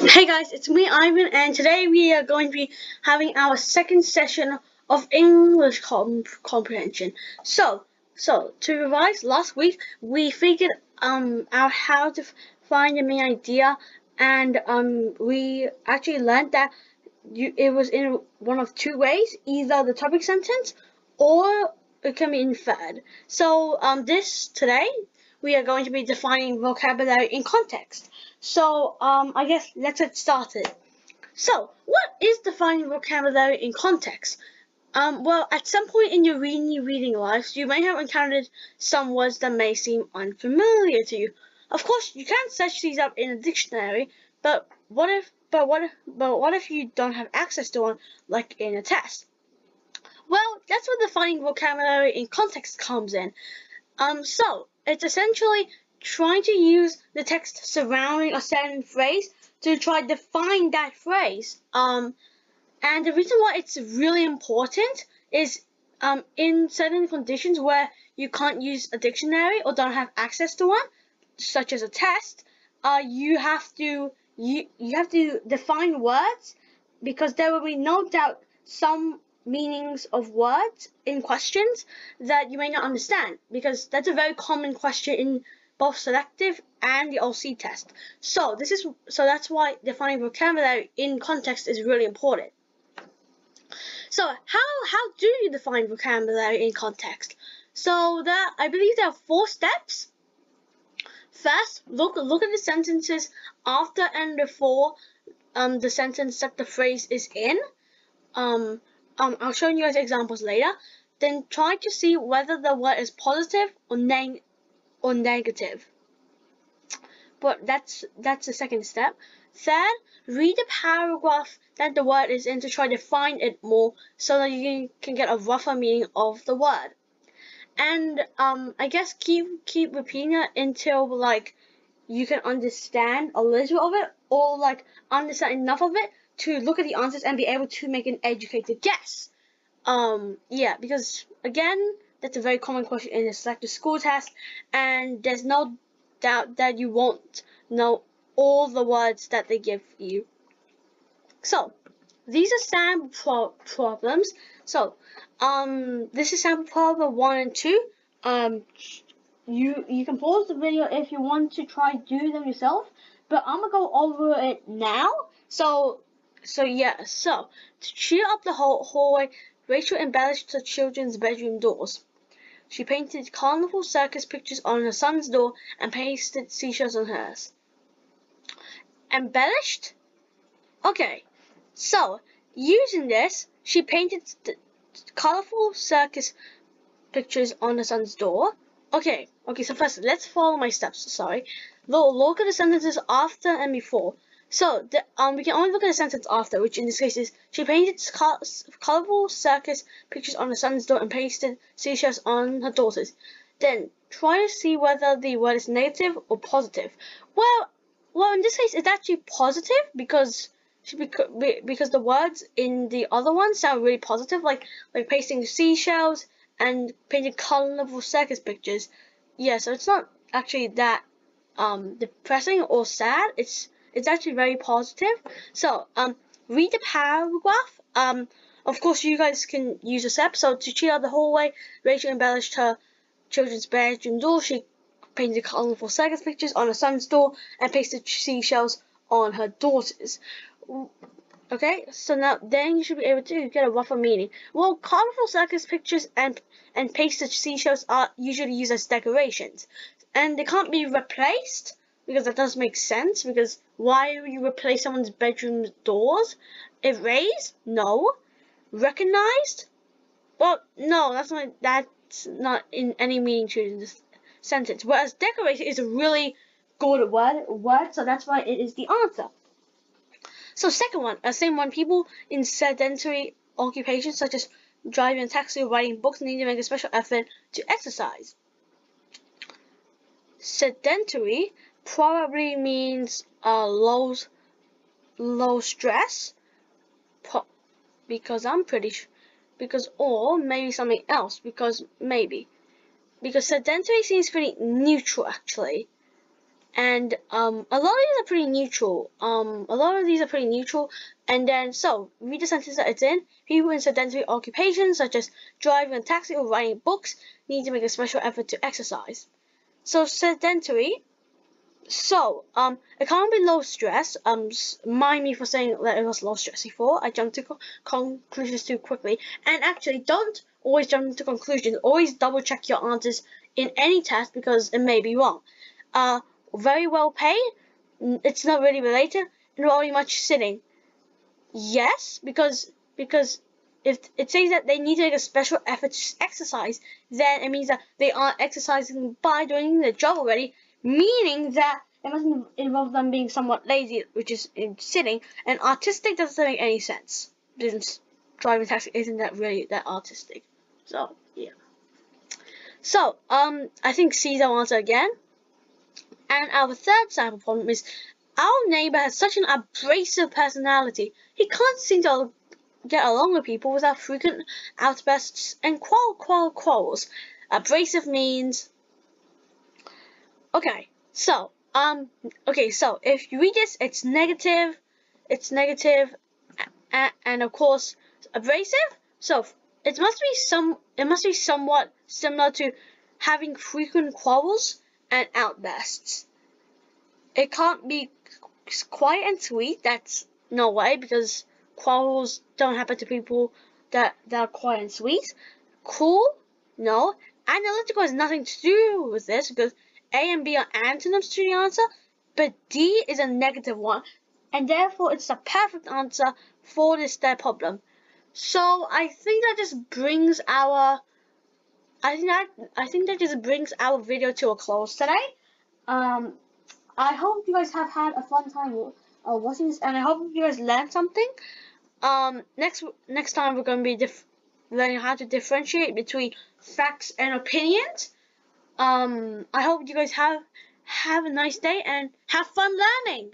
Hey guys, it's me, Ivan, and today we are going to be having our second session of English comprehension. So to revise, last week we figured out how to find the main idea, and we actually learned that it was in one of two ways, either the topic sentence or it can be inferred. So this today we are going to be defining vocabulary in context. So I guess let's get started. So what is defining vocabulary in context? Well, at some point in your reading life, you may have encountered some words that may seem unfamiliar to you. Of course, you can't search these up in a dictionary, but what if you don't have access to one, like in a test? Well, that's where defining vocabulary in context comes in. So it's essentially trying to use the text surrounding a certain phrase to try to define that phrase. And the reason why it's really important is in certain conditions where you can't use a dictionary or don't have access to one, such as a test, you have to define words because there will be no doubt some meanings of words in questions that you may not understand because that's a very common question in both selective and the OC test. So that's why defining vocabulary in context is really important. So how do you define vocabulary in context? So that I believe there are four steps. First, look at the sentences after and before the sentence that the phrase is in. Um, I'll show you guys examples later. Then try to see whether the word is positive or negative. But that's the second step. Third, read the paragraph that the word is in to try to find it more so that you can get a rougher meaning of the word. And I guess keep repeating it until like you can understand a little of it or like understand enough of it to look at the answers and be able to make an educated guess. Yeah, because again, that's a very common question in a selective school test, and there's no doubt that you won't know all the words that they give you. So, these are sample problems. So, this is sample problem 1 and 2. Um, you can pause the video if you want to try do them yourself, but I'm gonna go over it now. So to cheer up the hallway, Rachel embellished the children's bedroom doors. She painted carnival circus pictures on her son's door and pasted seashells on hers. Embellished? Okay, so using this, she painted the colorful circus pictures on her son's door. Okay, so first, let's follow my steps, sorry. Look at the sentences after and before. So, we can only look at the sentence after, which in this case is, she painted colorful circus pictures on her son's door and pasted seashells on her daughter's. Then, try to see whether the word is negative or positive. Well, in this case, it's actually positive because the words in the other one sound really positive, like pasting seashells and painting carnival circus pictures. Yeah, so it's not actually that depressing or sad. It's actually very positive. So read the paragraph. Of course you guys can use this app. So to cheer out the hallway, Rachel embellished her children's bedroom door. She painted colorful circus pictures on her son's door and pasted seashells on her daughter's. Okay, so now then you should be able to get a rougher meaning. Well, colorful circus pictures and pasted seashells are usually used as decorations, and they can't be replaced because that doesn't make sense. Because why would you replace someone's bedroom doors? Erased? No. Recognized? Well, no, that's not in any meaning to this sentence. Whereas decorated is a really good word, so that's why it is the answer. So second one, same one, people in sedentary occupations such as driving a taxi or writing books need to make a special effort to exercise. Sedentary probably means low stress, because I'm pretty sure, or maybe something else, because sedentary seems pretty neutral actually. And a lot of these are pretty neutral. And then, so read the sentence that it's in. People in sedentary occupations such as driving a taxi or writing books need to make a special effort to exercise. So sedentary. So it can't be low stress. Mind me for saying that it was low stress before. I jumped to conclusions too quickly. And actually, don't always jump to conclusions. Always double check your answers in any test because it may be wrong. Very well paid. It's not really related. And very much sitting. Yes, because if it says that they need to make a special effort to exercise, then it means that they aren't exercising by doing the job already, meaning that it must involve them being somewhat lazy, which is in sitting, and artistic doesn't make any sense, since driving taxi isn't that really that artistic. So, yeah. So, I think C's our answer again. And our third sample problem is our neighbor has such an abrasive personality. He can't seem to get along with people without frequent outbursts and quarrels. Abrasive means okay. So if you read this, it's negative, and of course abrasive. So it must be somewhat similar to having frequent quarrels and outbursts. It can't be quiet and sweet. That's no way, because quarrels don't happen to people that are quiet and sweet. Cool? No. Analytical has nothing to do with this because A and B are antonyms to the answer, but D is a negative one, and therefore it's the perfect answer for this third problem. So I think that just brings our video to a close today. I hope you guys have had a fun time watching this, and I hope you guys learned something. Next time we're going to be learning how to differentiate between facts and opinions. I hope you guys have a nice day and have fun learning.